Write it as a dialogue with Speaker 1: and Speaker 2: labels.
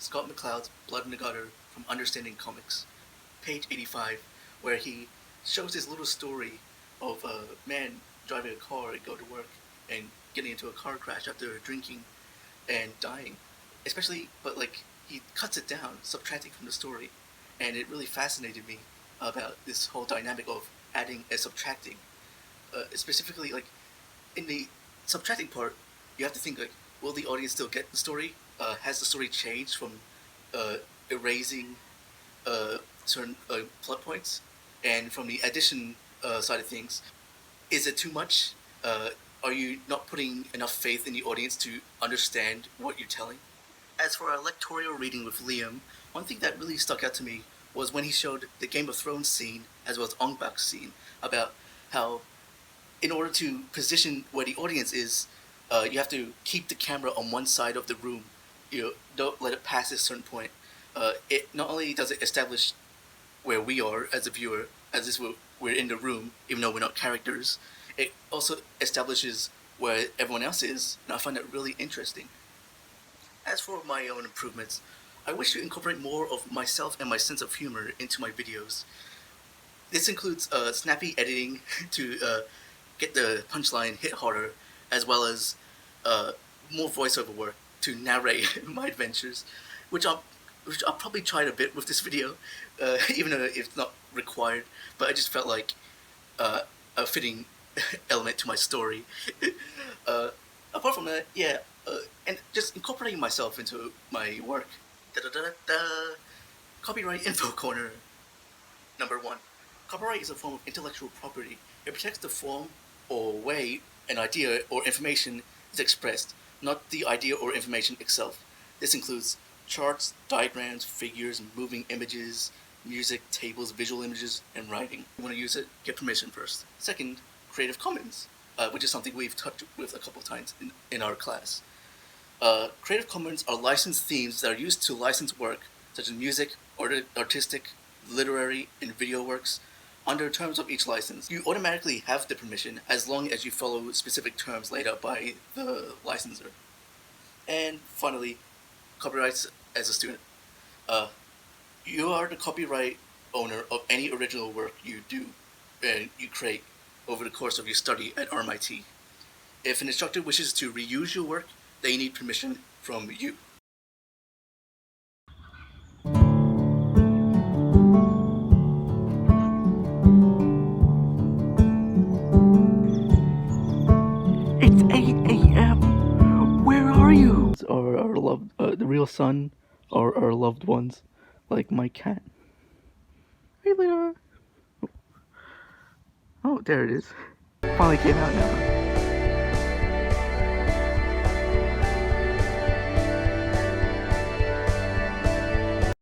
Speaker 1: Scott McCloud's Blood in the Gutter from Understanding Comics, page 85, where he shows his little story of a man driving a car and go to work and getting into a car crash after drinking and dying. He cuts it down, subtracting from the story, and it really fascinated me about this whole dynamic of adding and subtracting. Specifically, in the subtracting part, you have to think will the audience still get the story? Has the story changed from erasing certain plot points? And from the addition side of things, is it too much? Are you not putting enough faith in the audience to understand what you're telling? As for our lectorial reading with Liam, one thing that really stuck out to me was when he showed the Game of Thrones scene as well as Ong Bak's scene about how, in order to position where the audience is, you have to keep the camera on one side of the room. You don't let it pass a certain point. It not only does it establish where we are as a viewer, as if we're in the room, even though we're not characters, it also establishes where everyone else is, and I find that really interesting. As for my own improvements, I wish to incorporate more of myself and my sense of humor into my videos. This includes snappy editing to get the punchline hit harder, as well as more voiceover work to narrate my adventures, which I'll probably try a bit with this video, even though it's not required, but I just felt like a fitting element to my story. Apart from that, and just incorporating myself into my work. Copyright Info Corner. Number 1. Copyright is a form of intellectual property. It protects the form or way an idea or information is expressed, not the idea or information itself. This includes charts, diagrams, figures, moving images, music, tables, visual images, and writing. If you want to use it, get permission first. Second, Creative Commons, which is something we've touched with a couple of times in our class. Creative Commons are licensed themes that are used to license work, such as music, artistic, literary, and video works, under terms of each license. You automatically have the permission as long as you follow specific terms laid out by the licensor. And finally, copyrights as a student. You are the copyright owner of any original work you do and you create over the course of your study at RMIT. If an instructor wishes to reuse your work, they need permission from you. It's 8 a.m. Where are you? Our loved, the real son, or our loved ones, like my cat. Hey, Leon. Oh, there it is. Finally came out now.